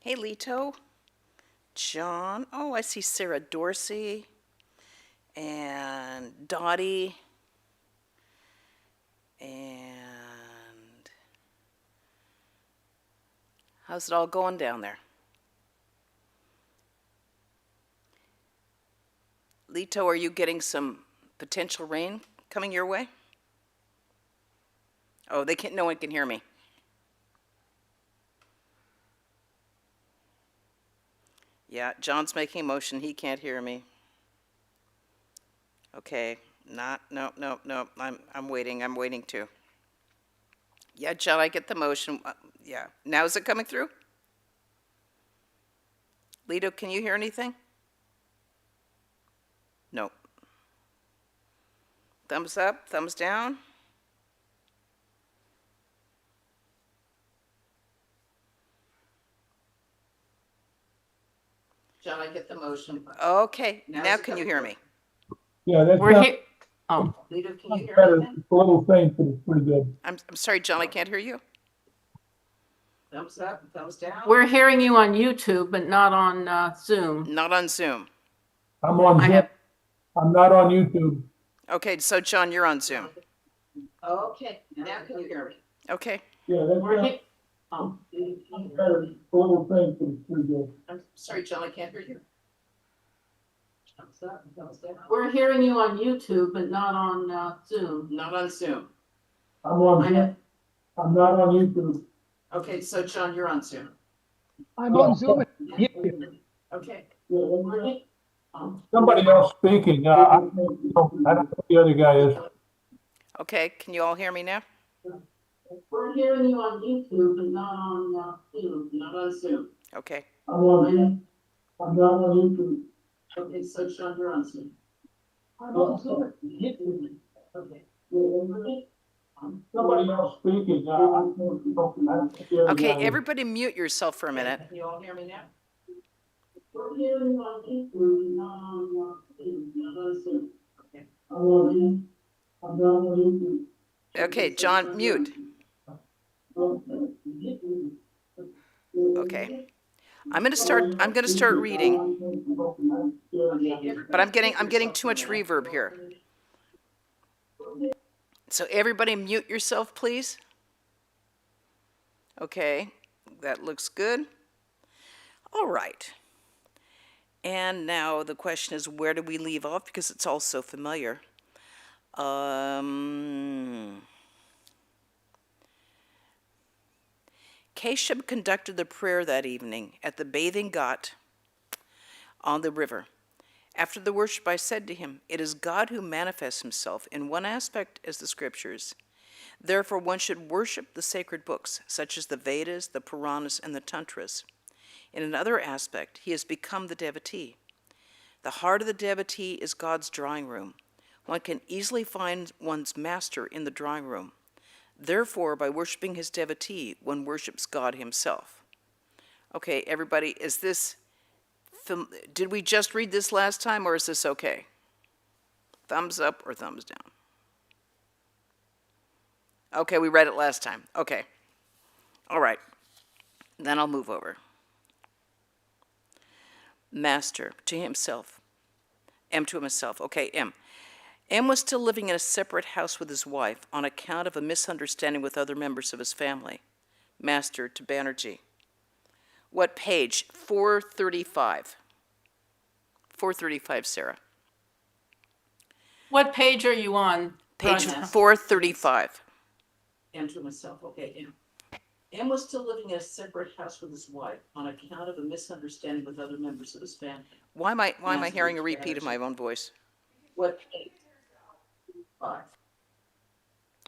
Hey, Leto. John. Oh, I see Sarah Dorsey and Dottie and how's it all going down there? Leto, are you getting some potential rain coming your way? Oh, they can't. No one can hear me. Yeah, John's making a motion. He can't hear me. Okay, no. I'm waiting. I'm waiting too. Yeah, John, I get the motion. Yeah. Now is it coming through? Leto, can you hear anything? No. Thumbs up, thumbs down. John, I get the motion. Okay, now can you hear me? Yeah, that's We're not here. Oh, Leto, can you hear better. anything? It's a little faint, but it's pretty good. I'm sorry, John, I can't hear you. Thumbs up, thumbs down. we're hearing you on YouTube, but not on Zoom. Not on Zoom. I'm on I Zoom. have. I'm not on YouTube. Okay, so John, you're on Zoom. Okay, now can you hear me? Okay. Yeah, that's We're not he- oh, better. It's a little faint, but it's pretty good. I'm sorry, John, I can't hear you. Thumbs up, thumbs down. we're hearing you on YouTube, but not on Zoom. Not on Zoom. I'm on I Zoom. have. I'm not on YouTube. Okay, so John, you're on Zoom. I'm on Zoom. Yeah. Okay. Yeah, that's We're not- he- Somebody else speaking. I don't know who the other guy is. Okay, can you all hear me now? We're hearing you on YouTube, but not on Zoom. Not on Zoom. Okay. I'm on. I'm not on YouTube. Okay, so John, you're on Zoom. I'm on Zoom. Okay. Somebody else speaking. I don't know who the other Okay, guy is. everybody mute yourself for a minute. Can you all hear me now? We're hearing you on YouTube, but not on Zoom. Not on Zoom. I'm on. I'm not on YouTube. Okay, John, mute. Okay. I'm gonna start reading, but I'm getting too much reverb here. So everybody mute yourself, please. Okay, that looks good. All right. And now the question is, where do we leave off? Because it's all so familiar. Keshav conducted the prayer that evening at the bathing ghat on the river. After the worship, I said to him, "It is God who manifests himself in one aspect as the scriptures. Therefore, one should worship the sacred books, such as the Vedas, the Puranas, and the Tantras. In another aspect, he has become the devotee. The heart of the devotee is God's drawing room. One can easily find one's master in the drawing room. Therefore, by worshiping his devotee, one worships God himself." Okay, everybody, did we just read this last time, or is this okay? Thumbs up or thumbs down? Okay, we read it last time. Okay. All right. Then I'll move over. Master to himself. M to himself. Okay, M. M was still living in a separate house with his wife on account of a misunderstanding with other members of his family. Master to Banerjee. What page? 435. 435, Sarah. What page are you on? Page Broadcast? 435. And to myself, okay, M. M was still living in a separate house with his wife on account of a misunderstanding with other members of his family. Why am I Master hearing a to repeat of my Banerjee. own voice? What page? 5.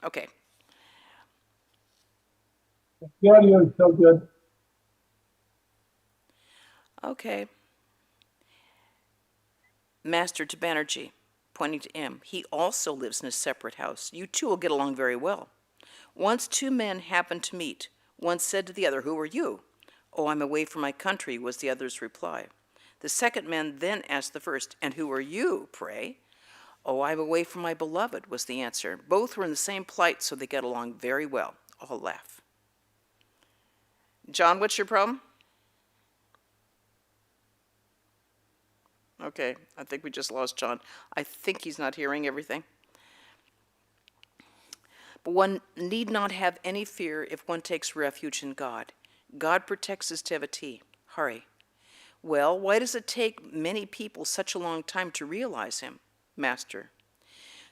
Okay. The audio is so good. Okay. Master to Banerjee, pointing to M. He also lives in a separate house. You two will get along very well. Once two men happened to meet. One said to the other, "Who are you?" "Oh, I'm away from my country," was the other's reply. The second man then asked the first, "And who are you, pray?" "Oh, I'm away from my beloved," was the answer. Both were in the same plight, so they got along very well. All laugh. John, what's your problem? Okay, I think we just lost John. I think he's not hearing everything. But one need not have any fear if one takes refuge in God. God protects his devotee. Hurry. Well, why does it take many people such a long time to realize him? Master.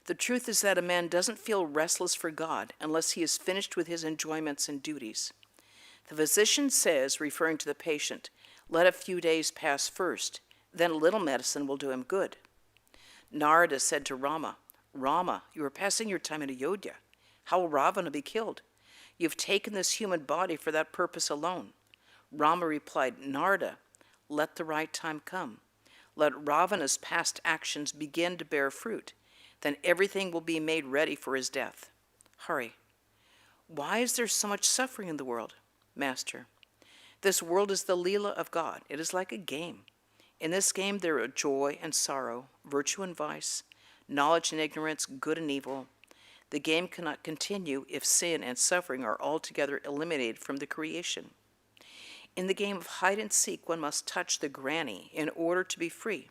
The truth is that a man doesn't feel restless for God unless he is finished with his enjoyments and duties. The physician says, referring to the patient, let a few days pass first, then a little medicine will do him good. Narada said to Rama, Rama, you are passing your time in Ayodhya. How will Ravana be killed? You've taken this human body for that purpose alone. Rama replied, Narada, let the right time come. Let Ravana's past actions begin to bear fruit. Then everything will be made ready for his death. Hurry. Why is there so much suffering in the world? Master. This world is the Leela of God. It is like a game. In this game there are joy and sorrow, virtue and vice, knowledge and ignorance, good and evil. The game cannot continue if sin and suffering are altogether eliminated from the creation. In the game of hide and seek, one must touch the granny in order to be free.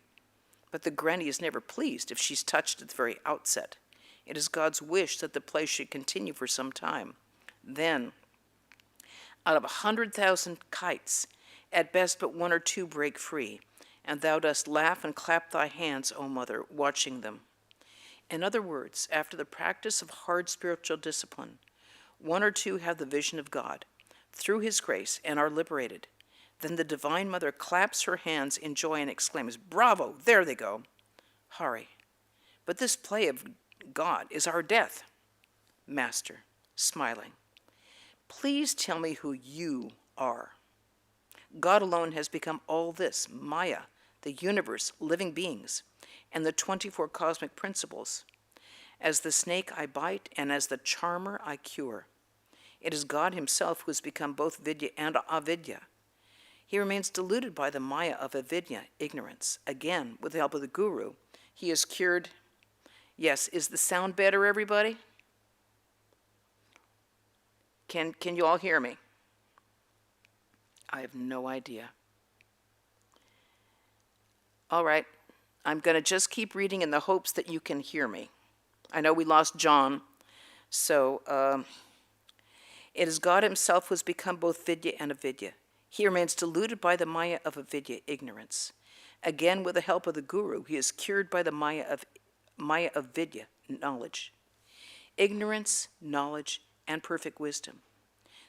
But the granny is never pleased if she's touched at the very outset. It is God's wish that the play should continue for some time. Then, out of 100,000 kites, at best but 1 or 2 break free, and thou dost laugh and clap thy hands, O mother, watching them. In other words, after the practice of hard spiritual discipline, 1 or 2 have the vision of God through his grace and are liberated. Then the Divine Mother claps her hands in joy and exclaims, Bravo, there they go. Hurry. But this play of God is our death. Master, smiling. Please tell me who you are. God alone has become all this, Maya, the universe, living beings, and the 24 cosmic principles. As the snake I bite, and as the charmer I cure. It is God himself who has become both Vidya and Avidya. He remains deluded by the Maya of Avidya, ignorance. Again, with the help of the Guru, he is cured. Yes, is the sound better, everybody? Can you all hear me? I have no idea. All right, I'm going to just keep reading in the hopes that you can hear me. I know we lost John, so it is God himself who has become both Vidya and Avidya. He remains deluded by the Maya of Avidya, ignorance. Again, with the help of the Guru, he is cured by the Maya of Vidya, knowledge. Ignorance, knowledge, and perfect wisdom.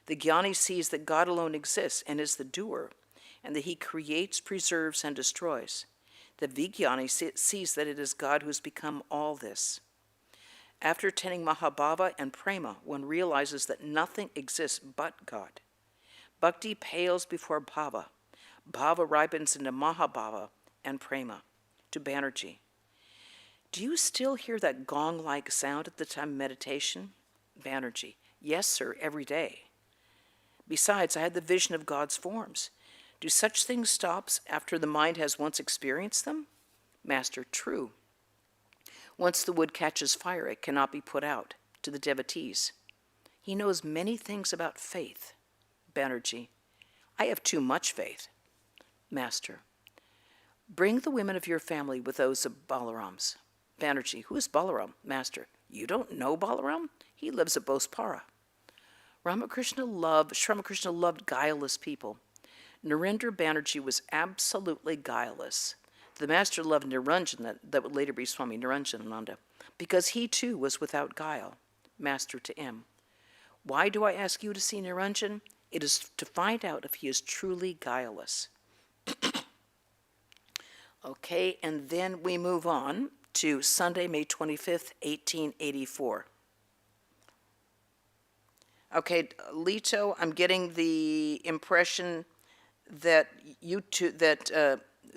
The Jnani sees that God alone exists and is the doer, and that he creates, preserves, and destroys. The Vijnani sees that it is God who has become all this. After attaining Mahabhava and Prema, one realizes that nothing exists but God. Bhakti pales before Bhava. Bhava ripens into Mahabhava and Prema. To Banerjee. Do you still hear that gong-like sound at the time of meditation? Banerjee. Yes, sir, every day. Besides, I had the vision of God's forms. Do such things stop after the mind has once experienced them? Master, true. Once the wood catches fire, it cannot be put out. To the devotees. He knows many things about faith. Banerjee. I have too much faith. Master. Bring the women of your family with those of Balaram's. Banerjee. Who is Balaram? Master. You don't know Balaram? He lives at Bospara. Sri Ramakrishna loved guileless people. Narendra Banerjee was absolutely guileless. The master loved Niranjan, that would later be Swami Niranjananda, because he too was without guile. Master to M. Why do I ask you to see Niranjan? It is to find out if he is truly guileless. Okay, and then we move on to Sunday, May 25th, 1884. Okay, Lito, I'm getting the impression that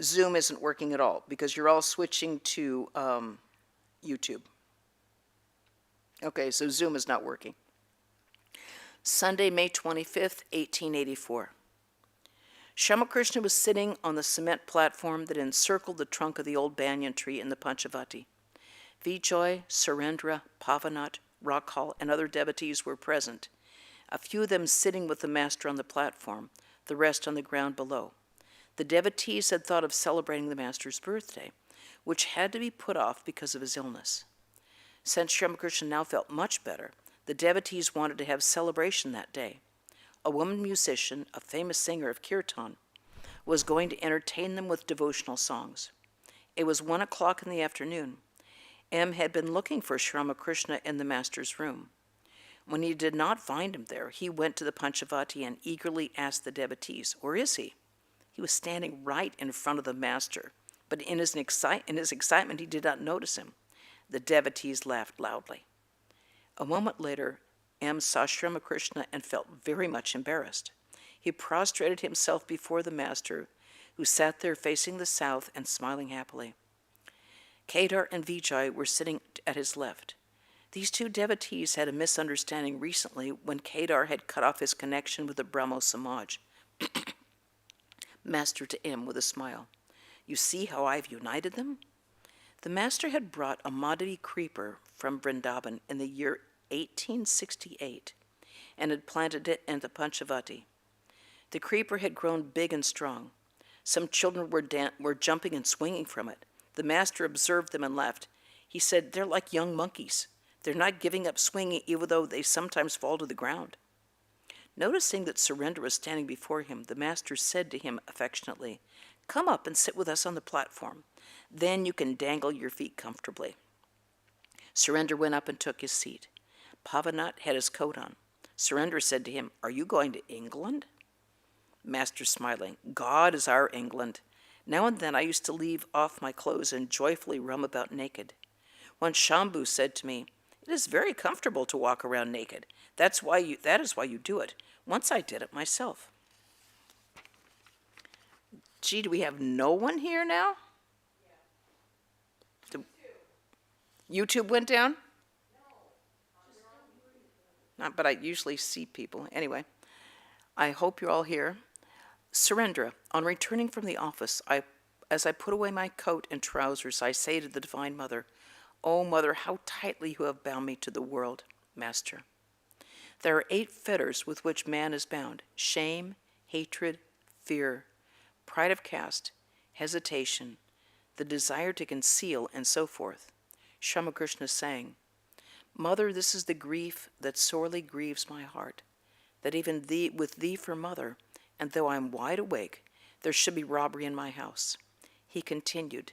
Zoom isn't working at all because you're all switching to YouTube. Okay, so Zoom is not working. Sunday, May 25th, 1884. Sri Ramakrishna was sitting on the cement platform that encircled the trunk of the old banyan tree in the Panchavati. Vijay, Surendra, Pavanat, Rakhal, and other devotees were present, a few of them sitting with the master on the platform, the rest on the ground below. The devotees had thought of celebrating the master's birthday, which had to be put off because of his illness. Since Sri Ramakrishna now felt much better, the devotees wanted to have celebration that day. A woman musician, a famous singer of kirtan, was going to entertain them with devotional songs. It was 1 o'clock in the afternoon. M had been looking for Sri Ramakrishna in the master's room. When he did not find him there, he went to the Panchavati and eagerly asked the devotees, "Where is he?" He was standing right in front of the master, but in his excitement, he did not notice him. The devotees laughed loudly. A moment later, M saw Sri Ramakrishna and felt very much embarrassed. He prostrated himself before the master, who sat there facing the south and smiling happily. Kedar and Vijay were sitting at his left. These two devotees had a misunderstanding recently when Kedar had cut off his connection with the Brahmo Samaj. Master to M with a smile, "You see how I've united them?" The master had brought a Madhavi creeper from Vrindavan in the year 1868 and had planted it in the Panchavati. The creeper had grown big and strong. Some children were jumping and swinging from it. The master observed them and laughed. He said, "They're like young monkeys. They're not giving up swinging even though they sometimes fall to the ground." Noticing that Surrender was standing before him, the master said to him affectionately, "Come up and sit with us on the platform. Then you can dangle your feet comfortably." Surrender went up and took his seat. Pavanat had his coat on. Surrender said to him, "Are you going to England?" Master smiling, "God is our England. Now and then I used to leave off my clothes and joyfully roam about naked. Once Shambhu said to me, 'It is very comfortable to walk around naked. That is why you do it. Once I did it myself.'" Gee, do we have no one here now? YouTube went down? Not, but I usually see people. Anyway, I hope you're all here. Surrender, on returning from the office, as I put away my coat and trousers, I say to the Divine Mother, "O Mother, how tightly you have bound me to the world." Master, there are 8 fetters with which man is bound: shame, hatred, fear, pride of caste, hesitation, the desire to conceal, and so forth. Sri Ramakrishna sang, "Mother, this is the grief that sorely grieves my heart, that even with thee for mother, and though I am wide awake, there should be robbery in my house." He continued,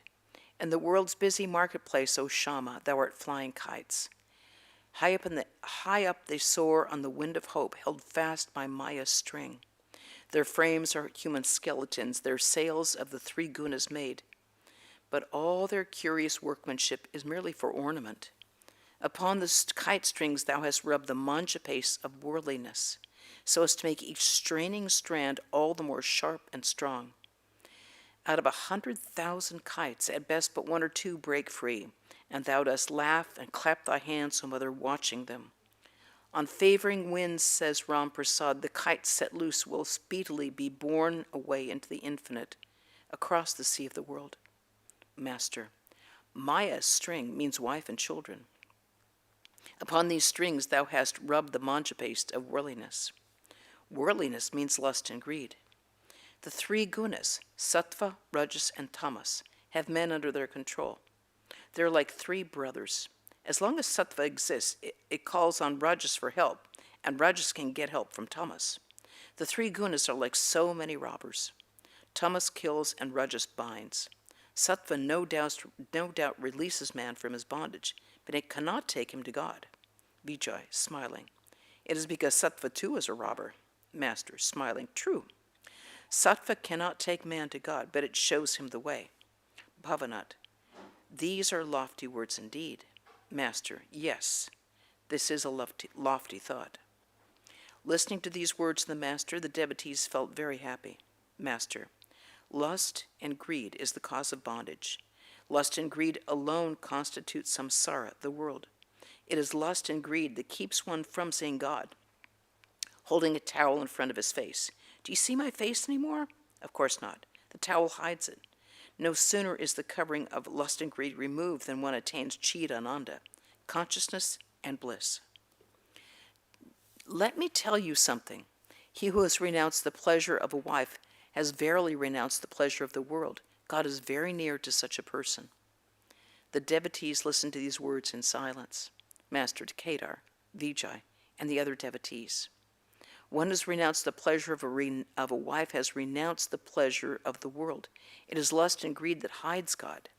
"In the world's busy marketplace, O Shama, thou art flying kites. High up they soar on the wind of hope, held fast by Maya's string. Their frames are human skeletons, their sails of the 3 gunas made. But all their curious workmanship is merely for ornament. Upon the kite strings thou hast rubbed the manja paste of worldliness, so as to make each straining strand all the more sharp and strong. Out of 100,000 kites, at best but 1 or 2 break free, and thou dost laugh and clap thy hands, O Mother, watching them. On favoring winds, says Ram Prasad, the kites set loose will speedily be borne away into the infinite, across the sea of the world." Master, Maya's string means wife and children. Upon these strings thou hast rubbed the manja paste of worldliness. Worldliness means lust and greed. The 3 gunas, sattva, rajas, and tamas, have men under their control. They're like 3 brothers. As long as sattva exists, it calls on rajas for help, and rajas can get help from tamas. The 3 gunas are like so many robbers. Tamas kills and rajas binds. Sattva no doubt releases man from his bondage, but it cannot take him to God. Vijay, smiling, "It is because sattva too is a robber." Master, smiling, "True. Sattva cannot take man to God, but it shows him the way." Bhavanat, "These are lofty words indeed." Master, "Yes, this is a lofty thought." Listening to these words of the Master, the devotees felt very happy. Master, "Lust and greed is the cause of bondage. Lust and greed alone constitute samsara, the world. It is lust and greed that keeps one from seeing God." Holding a towel in front of his face. "Do you see my face anymore?" Of course not. The towel hides it. No sooner is the covering of lust and greed removed than one attains Chid Ananda, consciousness and bliss. Let me tell you something. He who has renounced the pleasure of a wife has verily renounced the pleasure of the world. God is very near to such a person. The devotees listened to these words in silence. Master to Kedar, Vijay, and the other devotees. One has renounced the pleasure of a wife, has renounced the pleasure of the world. It is lust and greed that hides God.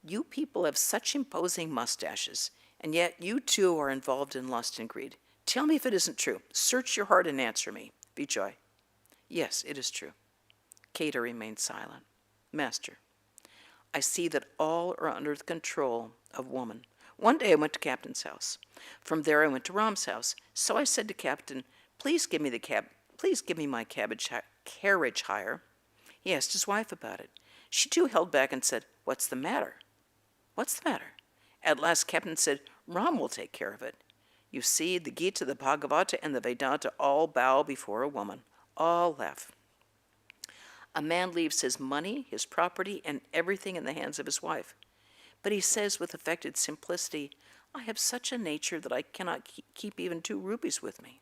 You people have such imposing mustaches, and yet you too are involved in lust and greed. Tell me if it isn't true. Search your heart and answer me. Vijay. Yes, it is true. Kedar remained silent. Master. I see that all are under the control of woman. One day I went to Captain's house. From there I went to Ram's house. So I said to Captain, please give me my carriage hire. He asked his wife about it. She too held back and said, what's the matter? What's the matter? At last Captain said, Ram will take care of it. You see, the Gita, the Bhagavata, and the Vedanta all bow before a woman. All laugh. A man leaves his money, his property, and everything in the hands of his wife. But he says with affected simplicity, I have such a nature that I cannot keep even 2 rupees with me.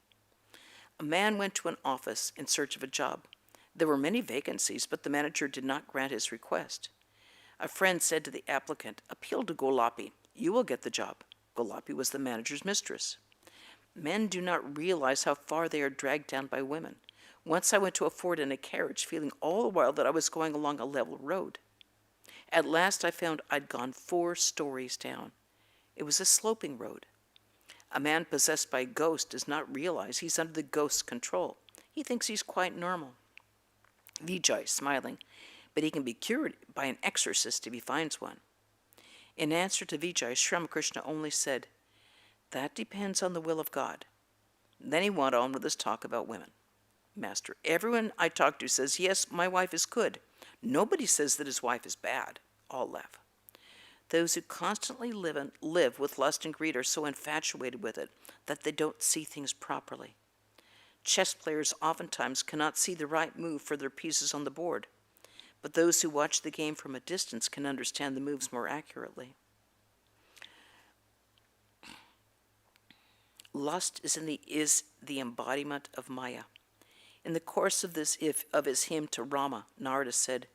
A man went to an office in search of a job. There were many vacancies, but the manager did not grant his request. A friend said to the applicant, appeal to Golapi. You will get the job. Golapi was the manager's mistress. Men do not realize how far they are dragged down by women. Once I went to a fort in a carriage, feeling all the while that I was going along a level road. At last I found I'd gone 4 stories down. It was a sloping road. A man possessed by a ghost does not realize he's under the ghost's control. He thinks he's quite normal. Vijay, smiling, but he can be cured by an exorcist if he finds one. In answer to Vijay, Sri Ramakrishna only said, that depends on the will of God. Then he went on with his talk about women. Master, everyone I talk to says, yes, my wife is good. Nobody says that his wife is bad. All laugh. Those who constantly live with lust and greed are so infatuated with it that they don't see things properly. Chess players oftentimes cannot see the right move for their pieces on the board, but those who watch the game from a distance can understand the moves more accurately. Lust is the embodiment of Maya. In the course of his hymn to Rama, Narada said,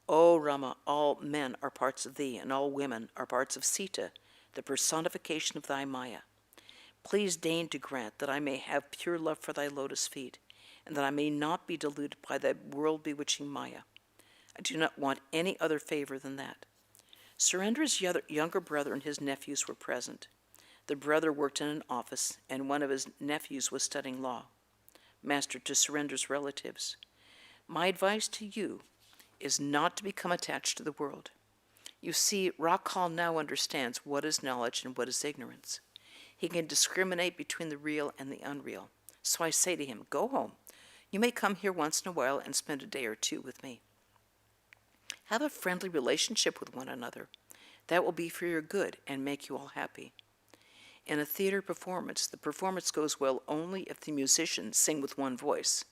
O Rama, all men are parts of thee, and all women are parts of Sita, the personification of thy Maya. Please deign to grant that I may have pure love for thy lotus feet, and that I may not be deluded by thy world-bewitching Maya. I do not want any other favor than that. Surendra's younger brother and his nephews were present. The brother worked in an office, and one of his nephews was studying law. Master, to Surendra's relatives, my advice to you is not to become attached to the world. You see, Rakhal now understands what is knowledge and what is ignorance. He can discriminate between the real and the unreal. So I say to him, go home. You may come here once in a while and spend a day or 2 with me. Have a friendly relationship with one another. That will be for your good and make you all happy. In a theater performance, the performance goes well only if the musicians sing with one voice,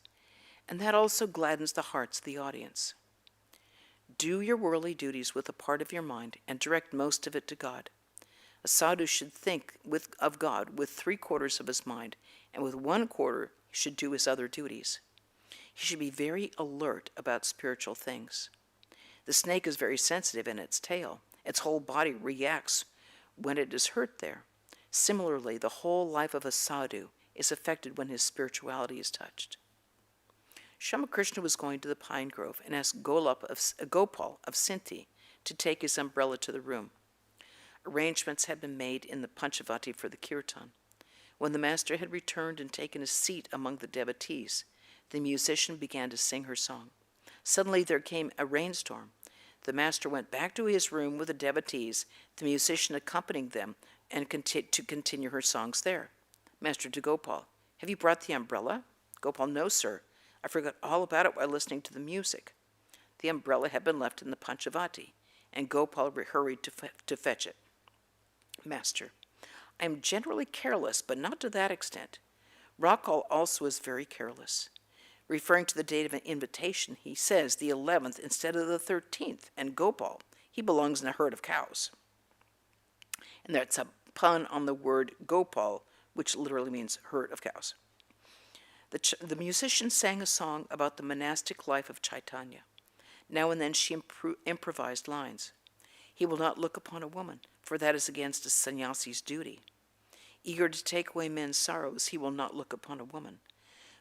and that also gladdens the hearts of the audience. Do your worldly duties with a part of your mind and direct most of it to God. A sadhu should think of God with 3/4 of his mind, and with 1/4 he should do his other duties. He should be very alert about spiritual things. The snake is very sensitive in its tail. Its whole body reacts when it is hurt there. Similarly, the whole life of a sadhu is affected when his spirituality is touched. Sri Ramakrishna was going to the pine grove and asked Gopal of Sinti to take his umbrella to the room. Arrangements had been made in the Panchavati for the kirtan. When the master had returned and taken his seat among the devotees, the musician began to sing her song. Suddenly there came a rainstorm. The master went back to his room with the devotees, the musician accompanying them, and to continue her songs there. Master to Gopal, have you brought the umbrella? Gopal, no, sir. I forgot all about it while listening to the music. The umbrella had been left in the Panchavati, and Gopal hurried to fetch it. Master, I am generally careless, but not to that extent. Rakhal also is very careless. Referring to the date of an invitation, he says the 11th instead of the 13th, and Gopal, he belongs in a herd of cows. And that's a pun on the word Gopal, which literally means herd of cows. The musician sang a song about the monastic life of Chaitanya. Now and then she improvised lines. He will not look upon a woman, for that is against a sannyasi's duty. Eager to take away men's sorrows, he will not look upon a woman,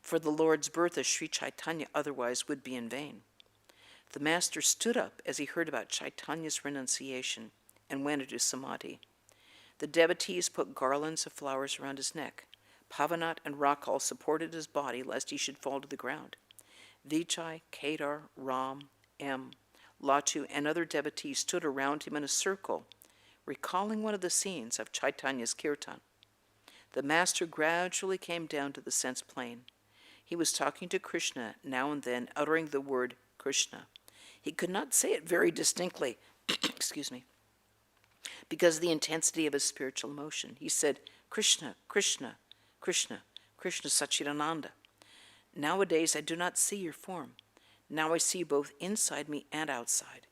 for the Lord's birth as Sri Chaitanya otherwise would be in vain. The master stood up as he heard about Chaitanya's renunciation and went into samadhi. The devotees put garlands of flowers around his neck. Pavanat and Rakal supported his body lest he should fall to the ground. Vijay, Kedar, Ram, M, Latu, and other devotees stood around him in a circle, recalling one of the scenes of Chaitanya's kirtan. The master gradually came down to the sense plane. He was talking to Krishna, now and then uttering the word Krishna. He could not say it very distinctly, excuse me, because of the intensity of his spiritual emotion. He said, Krishna, Krishna, Krishna, Krishna Sachidananda. Nowadays I do not see your form. Now I see both inside me and outside.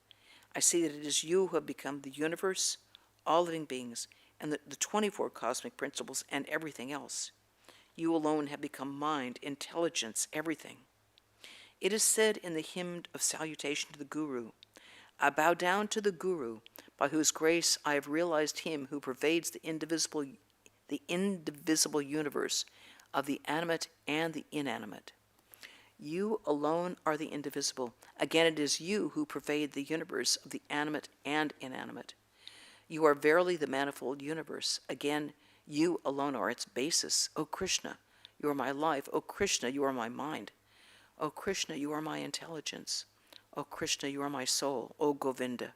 I see that it is you who have become the universe, all living beings, and the 24 cosmic principles and everything else. You alone have become mind, intelligence, everything. It is said in the hymn of salutation to the Guru, I bow down to the Guru, by whose grace I have realized him who pervades the indivisible universe of the animate and the inanimate. You alone are the indivisible. Again, it is you who pervade the universe of the animate and inanimate. You are verily the manifold universe. Again, you alone are its basis. O Krishna, you are my life. O Krishna, you are my mind. O Krishna, you are my intelligence. O Krishna, you are my soul. O Govinda,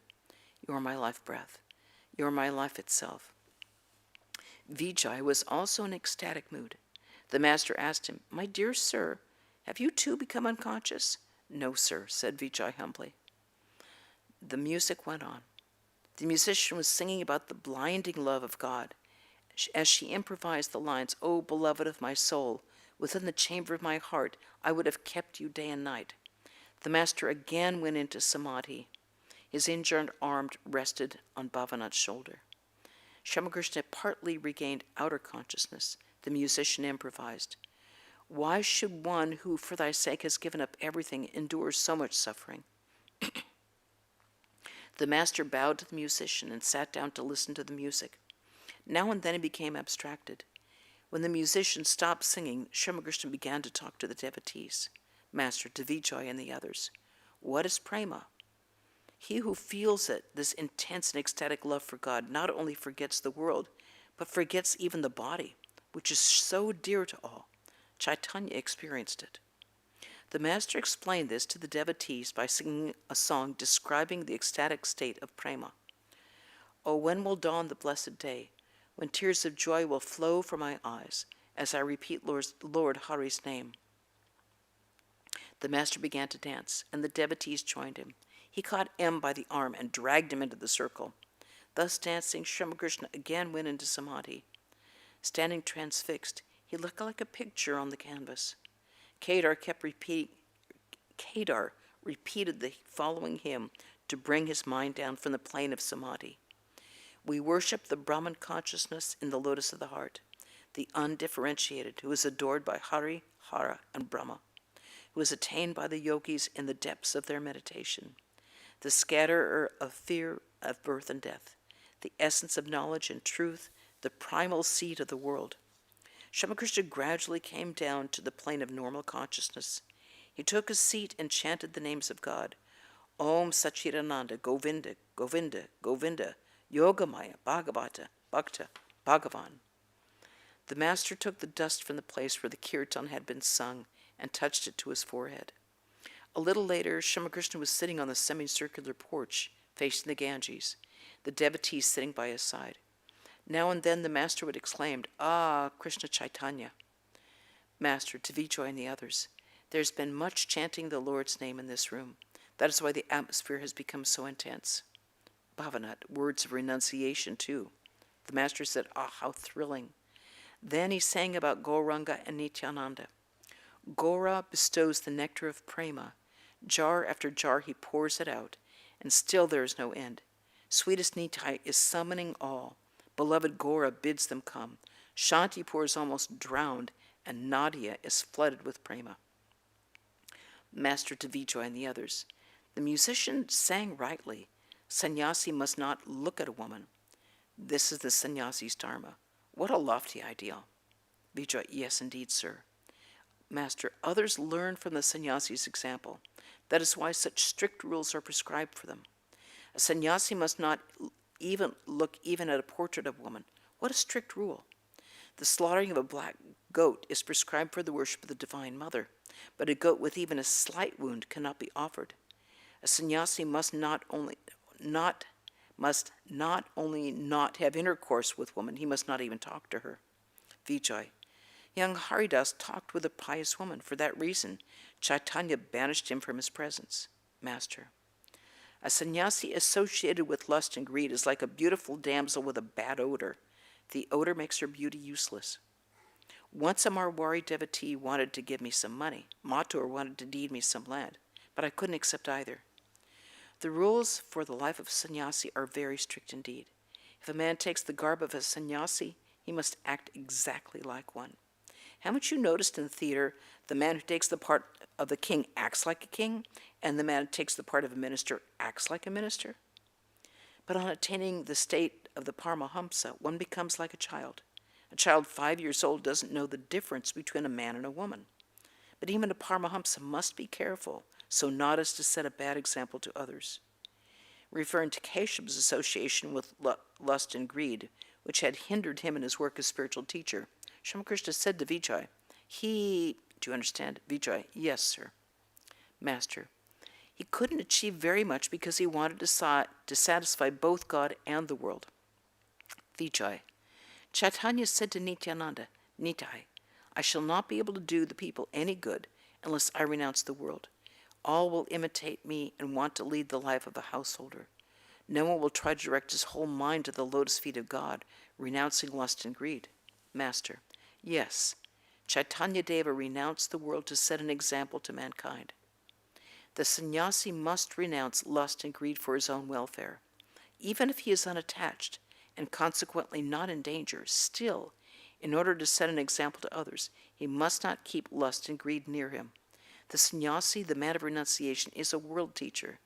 you are my life breath. You are my life itself. Vijay was also in ecstatic mood. The master asked him, My dear sir, have you too become unconscious? No, sir, said Vijay humbly. The music went on. The musician was singing about the blinding love of God. As she improvised the lines, O beloved of my soul, within the chamber of my heart, I would have kept you day and night. The master again went into samadhi. His injured arm rested on Bhavanat's shoulder. Ramakrishna partly regained outer consciousness. The musician improvised. Why should one who for thy sake has given up everything endure so much suffering? The master bowed to the musician and sat down to listen to the music. Now and then he became abstracted. When the musician stopped singing, Ramakrishna began to talk to the devotees, Master, to Vijay and the others. What is prema? He who feels it, this intense and ecstatic love for God, not only forgets the world, but forgets even the body, which is so dear to all. Chaitanya experienced it. The master explained this to the devotees by singing a song describing the ecstatic state of prema. Oh, when will dawn the blessed day, when tears of joy will flow from my eyes as I repeat Lord Hari's name? The master began to dance, and the devotees joined him. He caught M by the arm and dragged him into the circle. Thus dancing, Ramakrishna again went into samadhi. Standing transfixed, he looked like a picture on the canvas. Kedar repeated the following hymn to bring his mind down from the plane of samadhi. We worship the Brahman consciousness in the lotus of the heart, the undifferentiated, who is adored by Hari, Hara, and Brahma, who is attained by the yogis in the depths of their meditation, the scatterer of fear of birth and death, the essence of knowledge and truth, the primal seed of the world. Ramakrishna gradually came down to the plane of normal consciousness. He took a seat and chanted the names of God. Om Sachidananda, Govinda, Govinda, Govinda, Yogamaya, Bhagavata, Bhakta, Bhagavan. The master took the dust from the place where the kirtan had been sung and touched it to his forehead. A little later, Ramakrishna was sitting on the semicircular porch facing the Ganges, the devotees sitting by his side. Now and then the master would exclaim, Ah, Krishna Chaitanya. Master, to Vijay and the others, there's been much chanting the Lord's name in this room. That is why the atmosphere has become so intense. Bhavanat, words of renunciation too. The master said, Ah, how thrilling. Then he sang about Gauranga and Nityananda. Gaura bestows the nectar of prema. Jar after jar he pours it out, and still there is no end. Sweetest Nitai is summoning all. Beloved Gaura bids them come. Shanti pours almost drowned, and Nadia is flooded with prema. Master to Vijay and the others. The musician sang rightly. Sannyasi must not look at a woman. This is the sannyasi's dharma. What a lofty ideal. Vijay, yes, indeed, sir. Master, others learn from the sannyasi's example. That is why such strict rules are prescribed for them. A sannyasi must not even look even at a portrait of a woman. What a strict rule. The slaughtering of a black goat is prescribed for the worship of the Divine Mother, but a goat with even a slight wound cannot be offered. A sannyasi must not only not have intercourse with woman, he must not even talk to her. Vijay. Young Haridas talked with a pious woman. For that reason, Chaitanya banished him from his presence. Master. A sannyasi associated with lust and greed is like a beautiful damsel with a bad odor. The odor makes her beauty useless. Once a Marwari devotee wanted to give me some money. Mathur wanted to deed me some land, but I couldn't accept either. The rules for the life of a sannyasi are very strict indeed. If a man takes the garb of a sannyasi, he must act exactly like one. Haven't you noticed in the theater, the man who takes the part of the king acts like a king, and the man who takes the part of a minister acts like a minister? But on attaining the state of the Paramahamsa, one becomes like a child. A child 5 years old doesn't know the difference between a man and a woman. But even a Paramahamsa must be careful, so not as to set a bad example to others. Referring to Keshav's association with lust and greed, which had hindered him in his work as spiritual teacher, Sri Ramakrishna said to Vijay, do you understand? Vijay, yes, sir. Master, he couldn't achieve very much because he wanted to satisfy both God and the world. Vijay, Chaitanya said to Nityananda, Nitai, I shall not be able to do the people any good unless I renounce the world. All will imitate me and want to lead the life of a householder. No one will try to direct his whole mind to the lotus feet of God, renouncing lust and greed. Master, yes, Chaitanya Deva renounced the world to set an example to mankind. The sannyasi must renounce lust and greed for his own welfare. Even if he is unattached and consequently not in danger, still, in order to set an example to others, he must not keep lust and greed near him. The sannyasi, the man of renunciation, is a world teacher.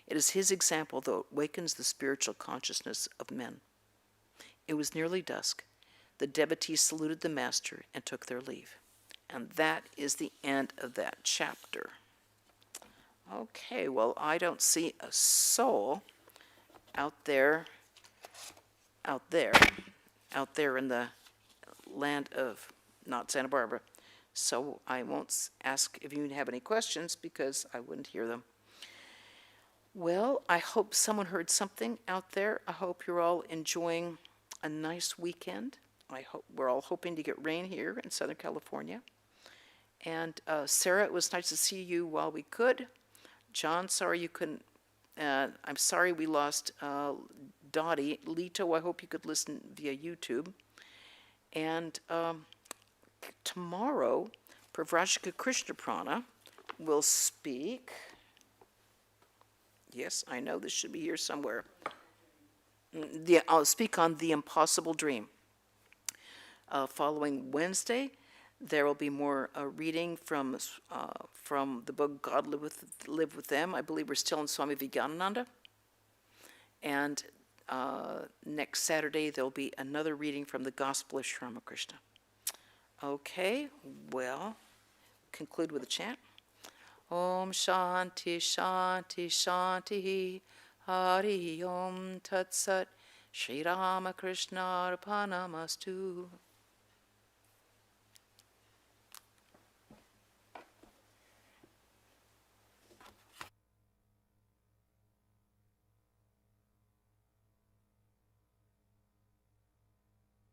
It is his example that awakens the spiritual consciousness of men. It was nearly dusk. The devotees saluted the master and took their leave. And that is the end of that chapter. Okay, well, I don't see a soul out there in the land of not Santa Barbara. So I won't ask if you have any questions because I wouldn't hear them. Well, I hope someone heard something out there. I hope you're all enjoying a nice weekend. I hope we're all hoping to get rain here in Southern California. And Sarah, it was nice to see you while we could. John, sorry you couldn't. I'm sorry we lost Dottie. Lito, I hope you could listen via YouTube. And tomorrow, Pravrajika Krishna Prana will speak. Yes, I know this should be here somewhere. I'll speak on the impossible dream. Following Wednesday, there will be more reading from the book God Live with Them. I believe we're still in Swami Vivekananda. And next Saturday, there'll be another reading from the Gospel of Sri Ramakrishna. Okay, well, conclude with a chant. Om Shanti Shanti Shanti Hari Om Tat Sat Sri Ramakrishna Arpanamastu.